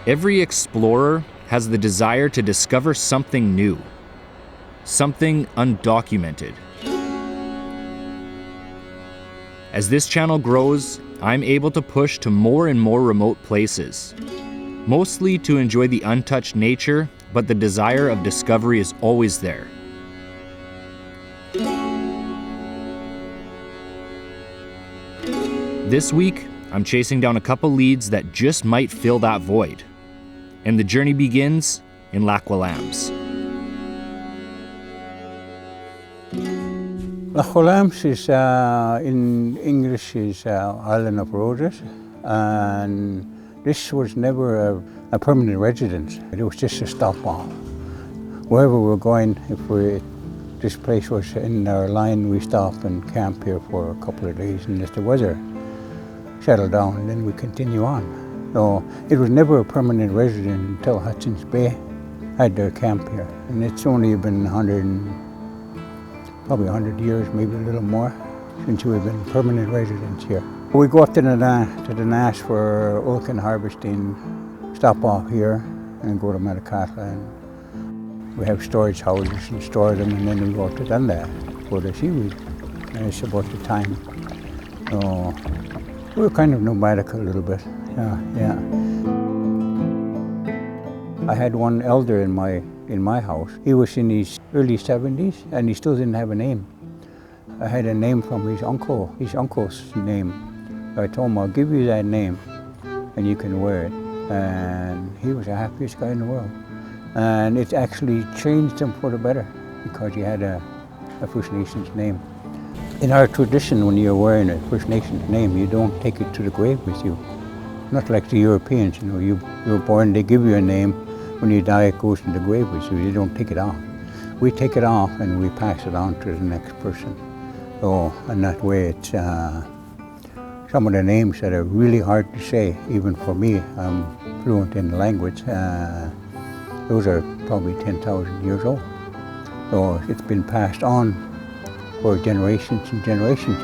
Every explorer has the desire to discover something new, something undocumented. As this channel grows, I'm able to push to more and more remote places, mostly to enjoy the untouched nature, but the desire of discovery is always there. This week, I'm chasing down a couple leads that just might fill that void. And the journey begins in Lax Kw'alaams. Lax Kw'alaams is, in English, is Island of Roses, and this was never a permanent residence. It was just a stop-off. Wherever we're going, this place was in our line, we stop and camp here for a couple of days, and as the weather settled down, and then we continue on. So it was never a permanent residence until Hudson's Bay had their camp here, and it's only been probably 100 years, maybe a little more, since we've been permanent residents here. We go up to the Nash for oilcan harvesting, stop off here, and go to Metakatla, and we have storage houses and store them, and then we go to Dundas for the seaweed, and it's about the time. So we're kind of nomadic a little bit, yeah. I had one elder in my house. He was in his early 70s, and he still didn't have a name. I had a name from his uncle's name. I told him, I'll give you that name, and you can wear it. And he was the happiest guy in the world. And it actually changed him for the better, because he had a First Nations name. In our tradition, when you're wearing a First Nations name, you don't take it to the grave with you. Not like the Europeans, you're born, they give you a name. When you die, it goes in the grave with you. You don't take it off. We take it off and we pass it on to the next person. So, and that way it's some of the names that are really hard to say, even for me. I'm fluent in the language. Those are probably 10,000 years old. So it's been passed on for generations and generations.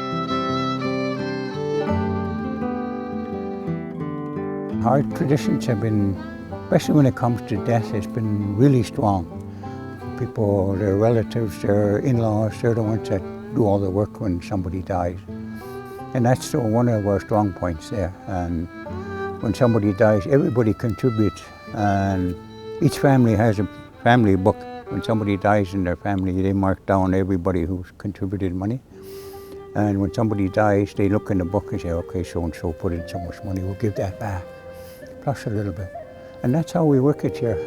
Our traditions have been, especially when it comes to death, it's been really strong. People, their relatives, their in-laws, they're the ones that do all the work when somebody dies. And that's one of our strong points there. And when somebody dies, everybody contributes. And each family has a family book. When somebody dies in their family, they mark down everybody who's contributed money. And when somebody dies, they look in the book and say, okay, so-and-so put in so much money, we'll give that back, plus a little bit. And that's how we work it here.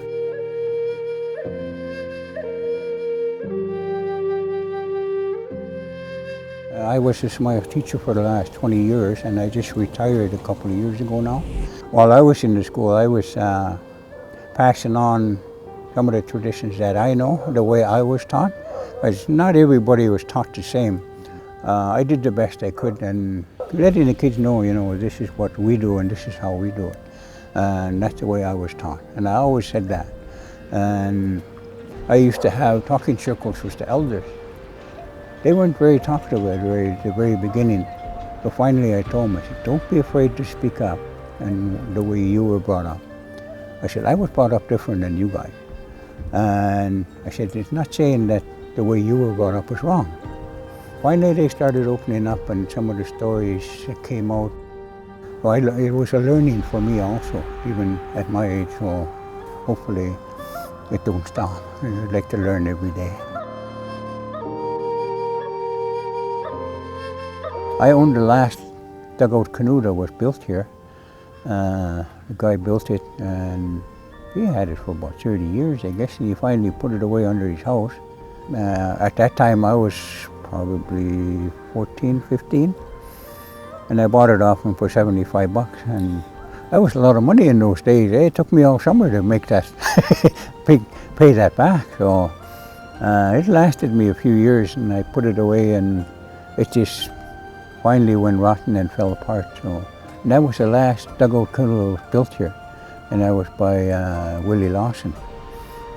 I was a Smile teacher for the last 20 years, and I just retired a couple of years ago now. While I was in the school, I was passing on some of the traditions that I know, the way I was taught, because not everybody was taught the same. I did the best I could, and letting the kids know, this is what we do and this is how we do it. And that's the way I was taught, and I always said that. And I used to have talking circles with the elders. They weren't very talkative at the very beginning, but finally I told them, I said, don't be afraid to speak up, and the way you were brought up. I said, I was brought up different than you guys. And I said, it's not saying that the way you were brought up was wrong. Finally they started opening up, and some of the stories that came out. Well, it was a learning for me also, even at my age, so hopefully it don't stop. I'd like to learn every day. I own the last dugout canoe that was built here. The guy built it, and he had it for about 30 years, I guess, and he finally put it away under his house. At that time, I was probably 14, 15, and I bought it off him for $75, and that was a lot of money in those days. It took me all summer to make that, pay that back. So it lasted me a few years, and I put it away, and it just finally went rotten and fell apart. So that was the last dugout canoe that was built here, and that was by Willie Lawson.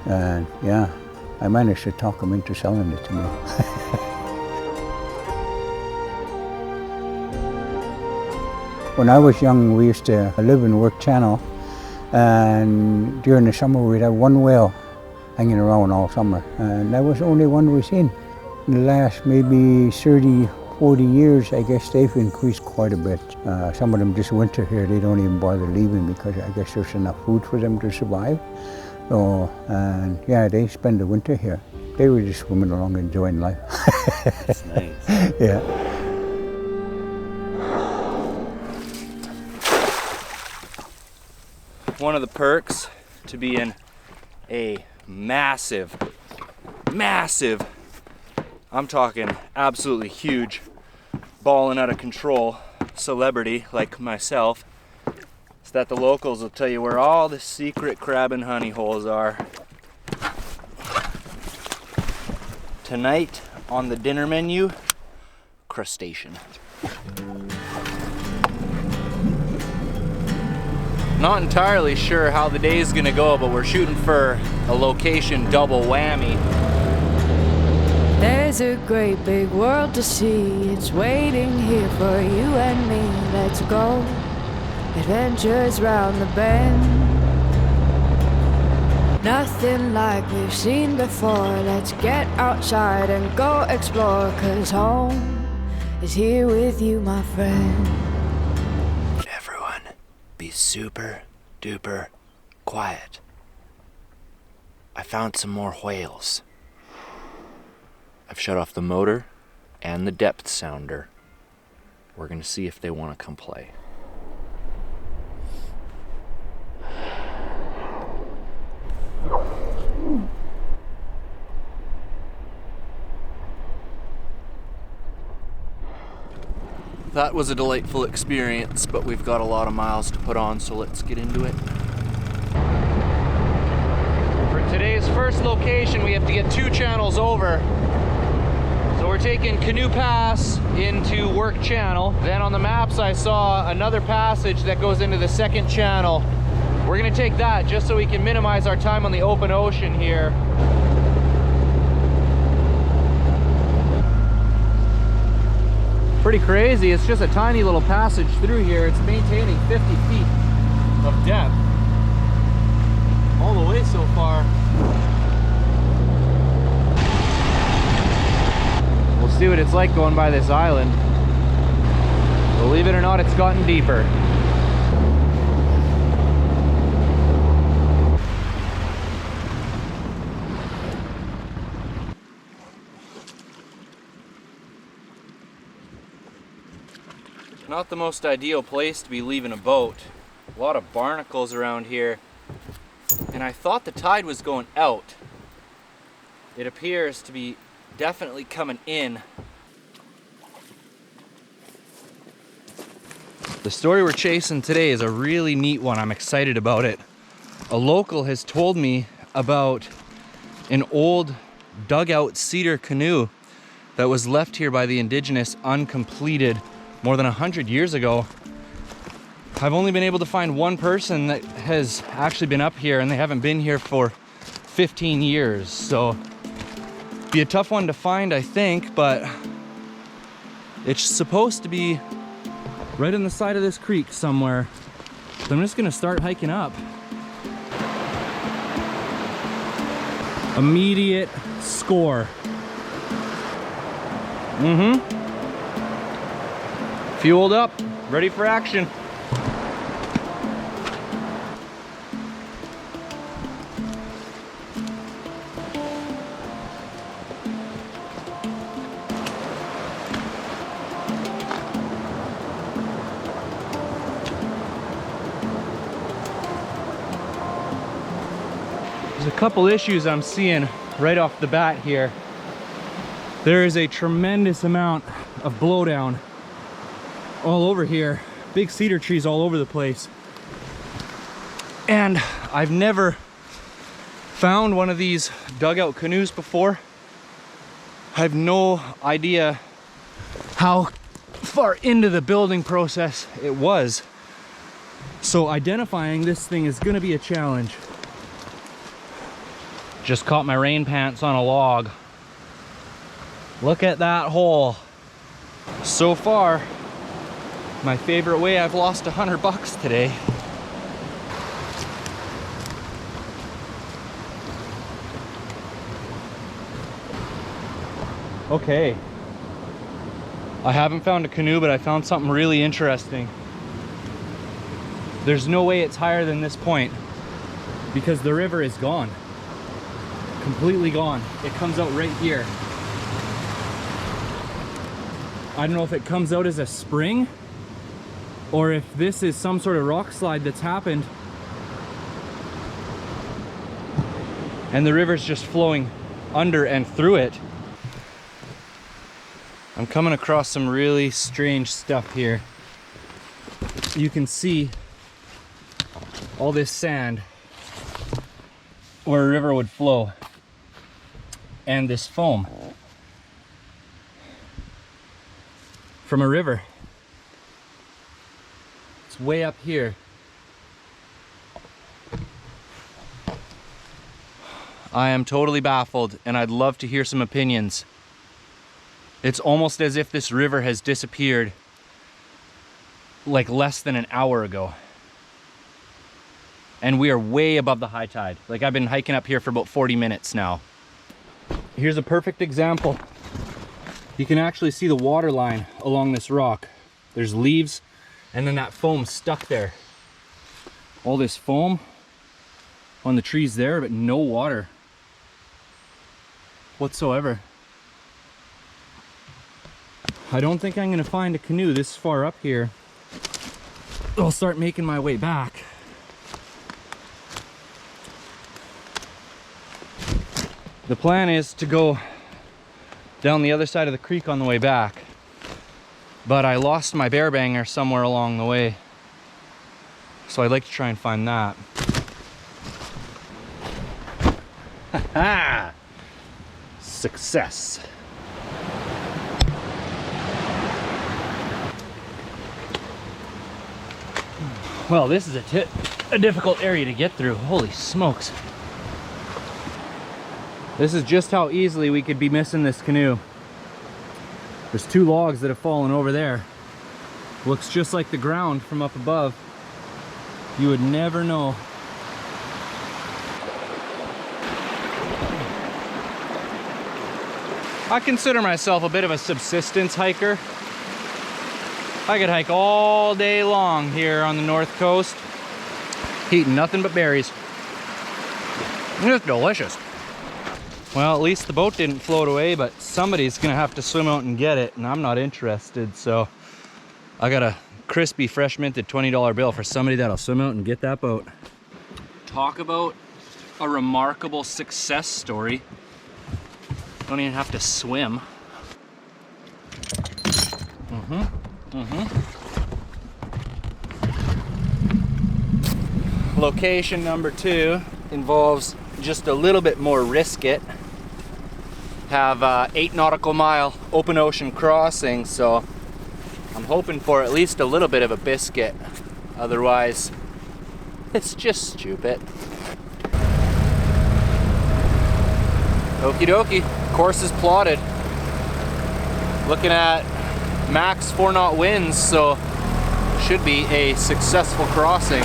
And yeah, I managed to talk him into selling it to me. When I was young, we used to live in Work Channel, And during the summer we'd have one whale hanging around all summer, and that was the only one we've seen. In the last maybe 30, 40 years, I guess they've increased quite a bit. Some of them just winter here, they don't even bother leaving because I guess there's enough food for them to survive. So, and yeah, they spend the winter here. They were just swimming along enjoying life. That's nice. Yeah. One of the perks to be in a massive, I'm talking absolutely huge, balling out of control celebrity like myself, is that the locals will tell you where all the secret crab and honey holes are. Tonight on the dinner menu, crustacean. Not entirely sure how the day's gonna go, but we're shooting for a location double whammy. There's a great big world to see, it's waiting here for you and me. Let's go, adventures round the bend. Nothing like we've seen before, let's get outside and go explore, 'cause home is here with you, my friend. Everyone, be super duper quiet. I found some more whales. I've shut off the motor and the depth sounder. We're gonna see if they want to come play. That was a delightful experience, but we've got a lot of miles to put on, so let's get into it. For today's first location, we have to get 2 channels over. So we're taking Canoe Pass into Work Channel. Then on the maps, I saw another passage that goes into the 2nd channel. We're gonna take that just so we can minimize our time on the open ocean here. Pretty crazy, it's just a tiny little passage through here. It's maintaining 50 feet of depth all the way so far. We'll see what it's like going by this island. Believe it or not, it's gotten deeper. Not the most ideal place to be leaving a boat. A lot of barnacles around here. And I thought the tide was going out. It appears to be definitely coming in. The story we're chasing today is a really neat one. I'm excited about it. A local has told me about an old dugout cedar canoe that was left here by the Indigenous uncompleted more than 100 years ago. I've only been able to find one person that has actually been up here, and they haven't been here for 15 years. So be a tough one to find, I think, but it's supposed to be right on the side of this creek somewhere. So I'm just gonna start hiking up. Immediate score. Fueled up, ready for action. There's a couple issues I'm seeing right off the bat here. There is a tremendous amount of blowdown all over here. Big cedar trees all over the place. And I've never found one of these dugout canoes before. I have no idea how far into the building process it was. So identifying this thing is gonna be a challenge. Just caught my rain pants on a log. Look at that hole. So far, my favorite way I've lost $100 today. Okay. I haven't found a canoe, but I found something really interesting. There's no way it's higher than this point because the river is gone. Completely gone. It comes out right here. I don't know if it comes out as a spring or if this is some sort of rock slide that's happened and the river's just flowing under and through it. I'm coming across some really strange stuff here. You can see all this sand where a river would flow and this foam from a river. It's way up here. I am totally baffled and I'd love to hear some opinions. It's almost as if this river has disappeared like less than an hour ago. And we are way above the high tide. Like I've been hiking up here for about 40 minutes now. Here's a perfect example. You can actually see the water line along this rock. There's leaves and then that foam stuck there. All this foam on the trees there, but no water whatsoever. I don't think I'm gonna find a canoe this far up here. I'll start making my way back. The plan is to go down the other side of the creek on the way back, but I lost my bear banger somewhere along the way, so I'd like to try and find that. Ha! Success. Well, this is a difficult area to get through. Holy smokes. This is just how easily we could be missing this canoe. There's two logs that have fallen over there. Looks just like the ground from up above. You would never know. I consider myself a bit of a subsistence hiker. I could hike all day long here on the north coast, eating nothing but berries. It's delicious. Well, at least the boat didn't float away, but somebody's gonna have to swim out and get it, and I'm not interested, so I got a crispy, fresh minted $20 bill for somebody that'll swim out and get that boat. Talk about a remarkable success story. Don't even have to swim. Location number 2 involves just a little bit more risk it. Have 8 nautical mile open ocean crossing, so I'm hoping for at least a little bit of a biscuit. Otherwise, it's just stupid. Okie dokie, course is plotted. Looking at max 4 knot winds, so should be a successful crossing.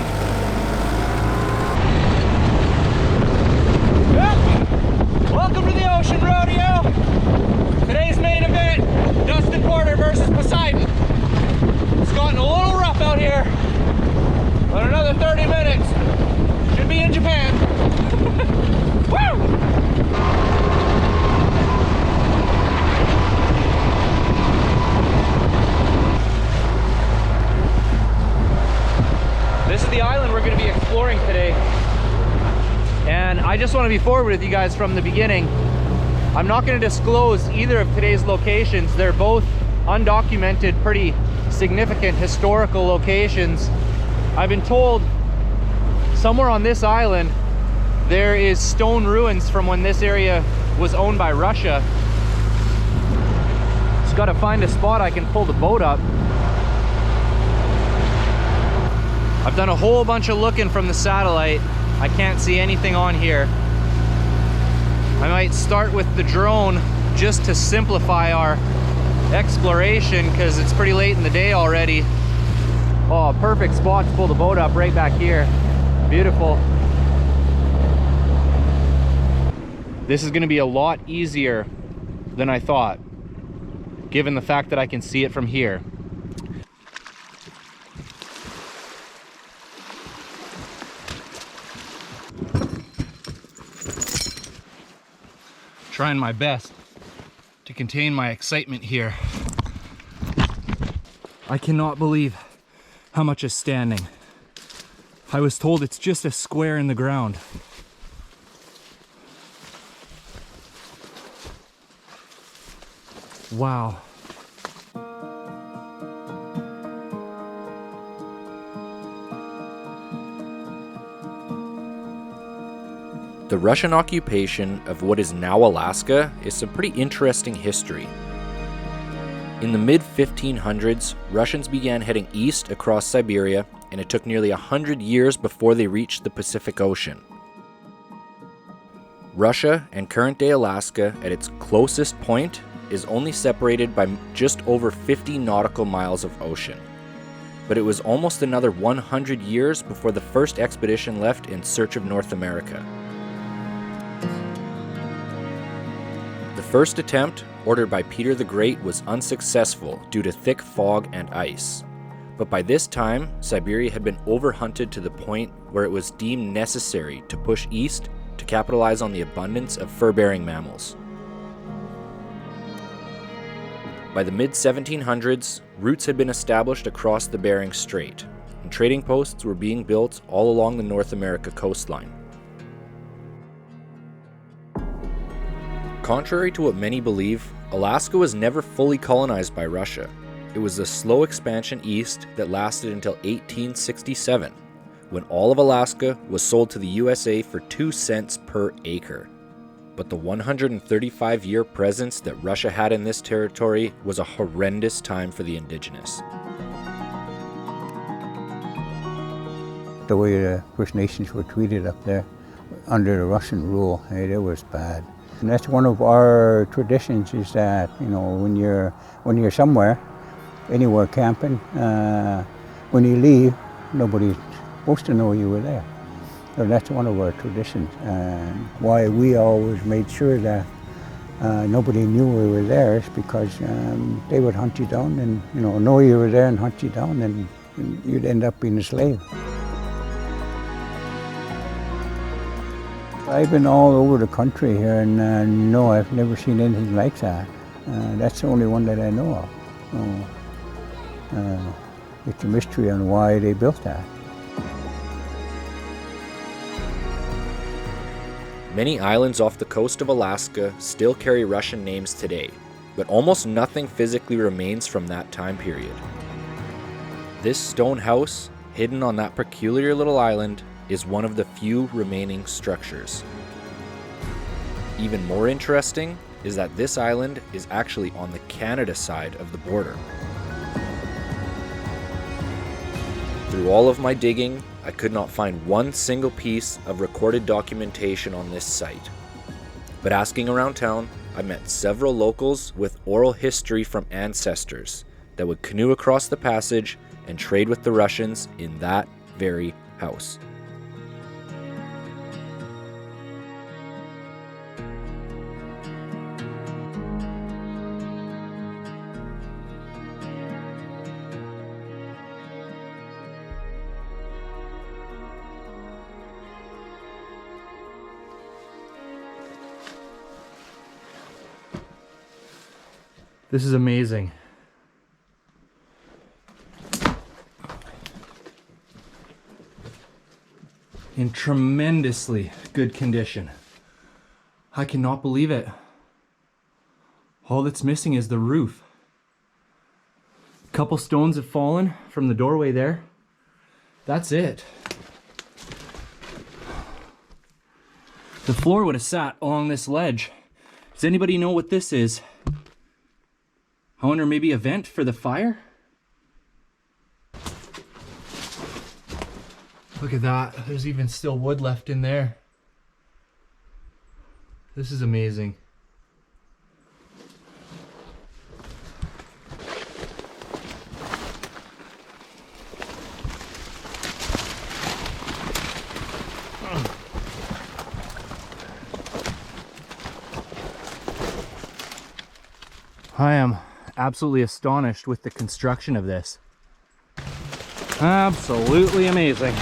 Welcome to the Ocean Rodeo. Today's main event, Dustin Porter versus Poseidon. It's gotten a little rough out here, but another 30 minutes, should be in Japan. Woo! This is the island we're going to be exploring today, and I just want to be forward with you guys from the beginning. I'm not going to disclose either of today's locations. They're both undocumented, pretty significant historical locations. I've been told somewhere on this island there is stone ruins from when this area was owned by Russia. Just got to find a spot I can pull the boat up. I've done a whole bunch of looking from the satellite. I can't see anything on here. I might start with the drone just to simplify our exploration because it's pretty late in the day already. Oh, perfect spot to pull the boat up right back here. Beautiful. This is going to be a lot easier than I thought. given the fact that I can see it from here. Trying my best to contain my excitement here. I cannot believe how much is standing. I was told it's just a square in the ground. Wow. The Russian occupation of what is now Alaska is some pretty interesting history. In the mid-1500s, Russians began heading east across Siberia, and it took nearly 100 years before they reached the Pacific Ocean. Russia and current-day Alaska, at its closest point, is only separated by just over 50 nautical miles of ocean. But it was almost another 100 years before the first expedition left in search of North America. The first attempt, ordered by Peter the Great, was unsuccessful due to thick fog and ice. But by this time, Siberia had been overhunted to the point where it was deemed necessary to push east to capitalize on the abundance of fur-bearing mammals. By the mid-1700s, routes had been established across the Bering Strait, and trading posts were being built all along the North America coastline. Contrary to what many believe, Alaska was never fully colonized by Russia. It was a slow expansion east that lasted until 1867, when all of Alaska was sold to the USA for 2 cents per acre. But the 135-year presence that Russia had in this territory was a horrendous time for the Indigenous. The way the First Nations were treated up there under the Russian rule, it was bad. And that's one of our traditions, is that, you know, when you're somewhere, anywhere camping, when you leave, nobody's supposed to know you were there. So that's one of our traditions, and why we always made sure that nobody knew we were there is because they would hunt you down and, you know you were there and hunt you down, and you'd end up being a slave. I've been all over the country here, and no, I've never seen anything like that. That's the only one that I know of. It's a mystery on why they built that. Many islands off the coast of Alaska still carry Russian names today, but almost nothing physically remains from that time period. This stone house, hidden on that peculiar little island, is one of the few remaining structures. Even more interesting is that this island is actually on the Canada side of the border. Through all of my digging, I could not find one single piece of recorded documentation on this site. But asking around town, I met several locals with oral history from ancestors that would canoe across the passage and trade with the Russians in that very house. This is amazing. In tremendously good condition. I cannot believe it. All that's missing is the roof. A couple stones have fallen from the doorway there. That's it. The floor would have sat along this ledge. Does anybody know what this is? I wonder, maybe a vent for the fire? Look at that. There's even still wood left in there. This is amazing. I am absolutely astonished with the construction of this. Absolutely amazing.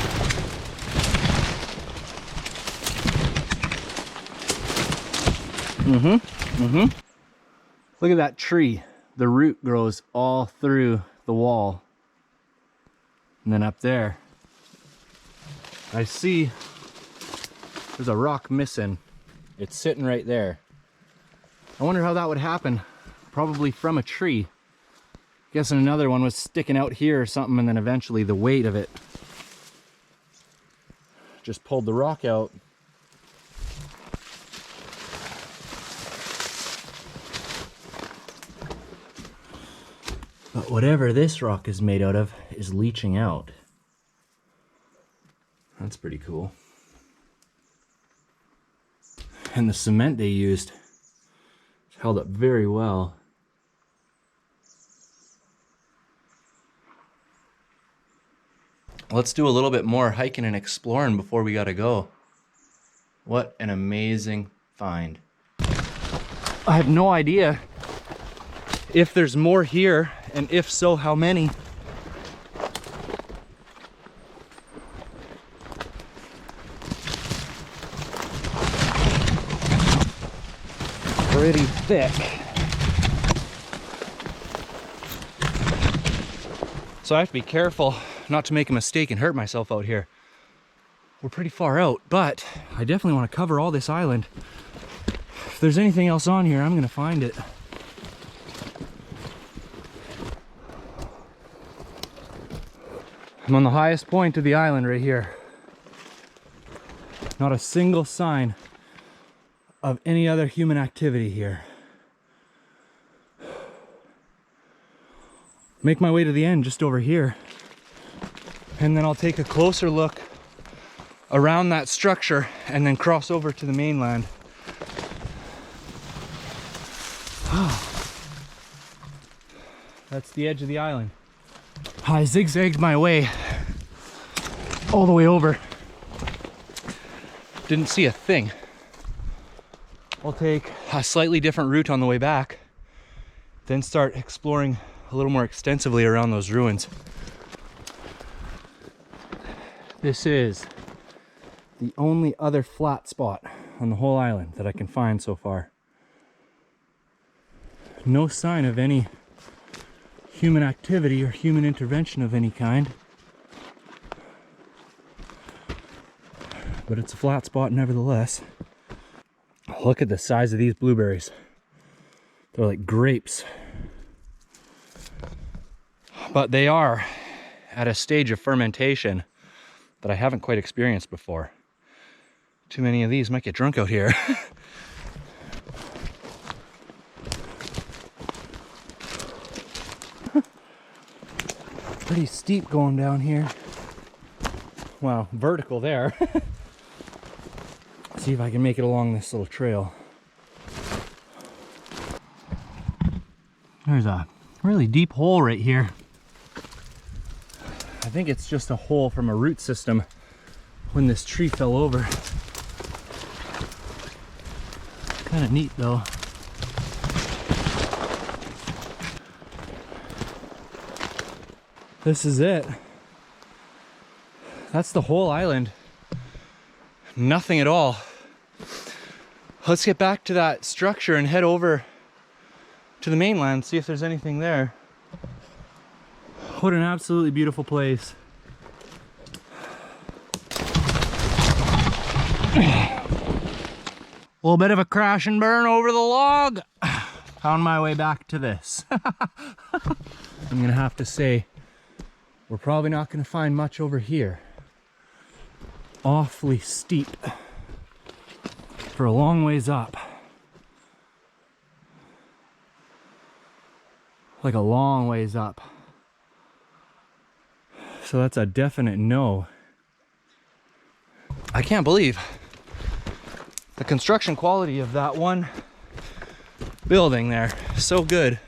Look at that tree. The root grows all through the wall. And then up there, I see there's a rock missing. It's sitting right there. I wonder how that would happen. Probably from a tree. Guessing another one was sticking out here or something, and then eventually the weight of it just pulled the rock out. But whatever this rock is made out of is leaching out. That's pretty cool. And the cement they used held up very well. Let's do a little bit more hiking and exploring before we gotta go. What an amazing find. I have no idea if there's more here, and if so, how many. Pretty thick. So I have to be careful not to make a mistake and hurt myself out here. We're pretty far out, but I definitely want to cover all this island. If there's anything else on here, I'm gonna find it. I'm on the highest point of the island right here. Not a single sign of any other human activity here. Make my way to the end just over here, and then I'll take a closer look around that structure and then cross over to the mainland. That's the edge of the island. I zigzagged my way all the way over. Didn't see a thing. I'll take a slightly different route on the way back, then start exploring a little more extensively around those ruins. This is the only other flat spot on the whole island that I can find so far. No sign of any human activity or human intervention of any kind. But it's a flat spot nevertheless. Look at the size of these blueberries. They're like grapes. But they are at a stage of fermentation that I haven't quite experienced before. Too many of these might get drunk out here. Pretty steep going down here. Wow, vertical there. See if I can make it along this little trail. There's a really deep hole right here. I think it's just a hole from a root system when this tree fell over. Kind of neat though. This is it. That's the whole island. Nothing at all. Let's get back to that structure and head over to the mainland, see if there's anything there. What an absolutely beautiful place. A little bit of a crash and burn over the log. Found my way back to this. I'm gonna have to say, we're probably not gonna find much over here. Awfully steep for a long ways up. Like a long ways up. So that's a definite no. I can't believe the construction quality of that one building there. So good.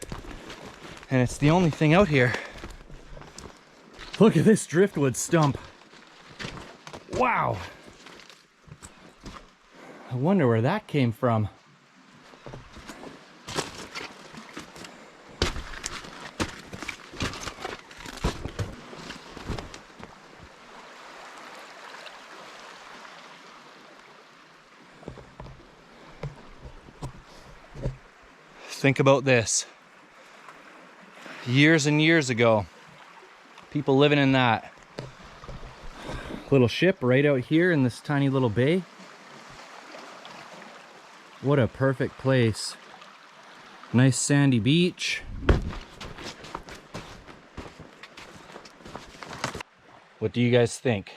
And it's the only thing out here. Look at this driftwood stump. Wow. I wonder where that came from. Think about this. Years and years ago, people living in that little ship right out here in this tiny little bay. What a perfect place. Nice sandy beach. What do you guys think?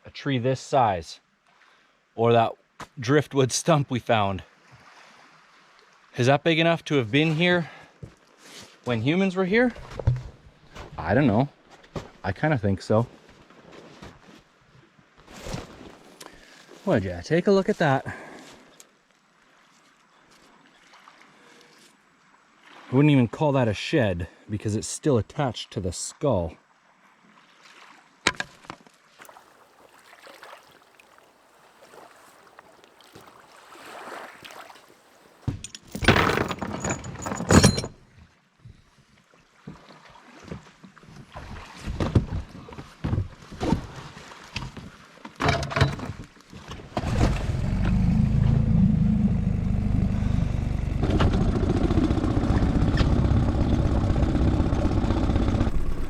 A tree this size, or that driftwood stump we found? Is that big enough to have been here when humans were here? I don't know. I kind of think so. Would ya? Take a look at that. I wouldn't even call that a shed because it's still attached to the skull.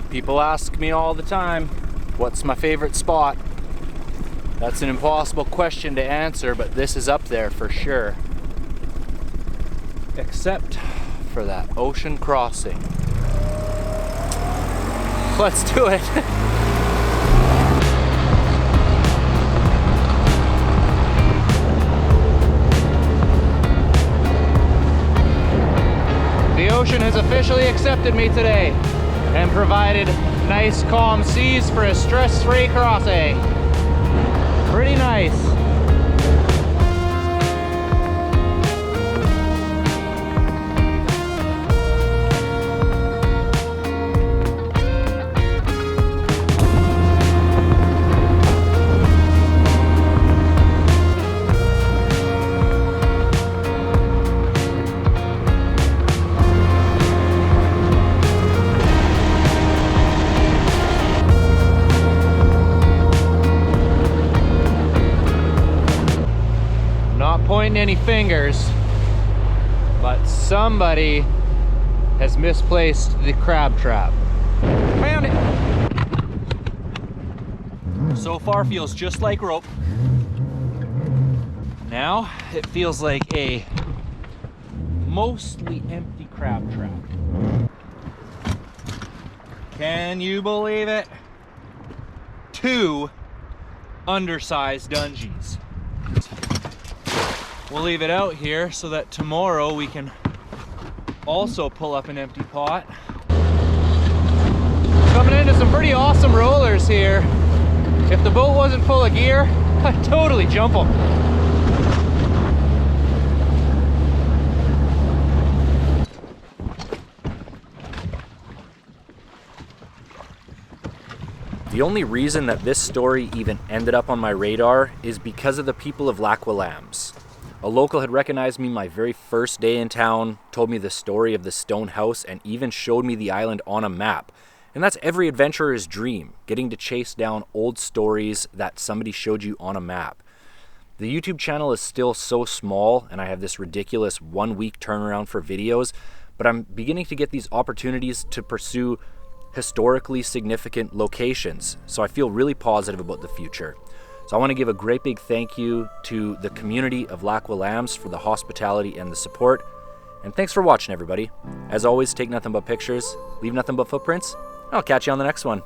People ask me all the time, what's my favorite spot? That's an impossible question to answer, but this is up there for sure. Except for that ocean crossing. Let's do it. The ocean has officially accepted me today and provided nice calm seas for a stress-free crossing. Pretty nice. Pointing any fingers, but somebody has misplaced the crab trap. Found it! So far feels just like rope. Now it feels like a mostly empty crab trap. Can you believe it? 2 undersized dungeons. We'll leave it out here so that tomorrow we can also pull up an empty pot. Coming into some pretty awesome rollers here. If the boat wasn't full of gear, I'd totally jump them. The only reason that this story even ended up on my radar is because of the people of Lax Kw'alaams. A local had recognized me my very first day in town, told me the story of the stone house, and even showed me the island on a map. And that's every adventurer's dream, getting to chase down old stories that somebody showed you on a map. The YouTube channel is still so small, and I have this ridiculous 1-week turnaround for videos, but I'm beginning to get these opportunities to pursue historically significant locations, so I feel really positive about the future. So I want to give a great big thank you to the community of Lax Kw'alaams for the hospitality and the support. And thanks for watching, everybody. As always, take nothing but pictures, leave nothing but footprints. I'll catch you on the next one.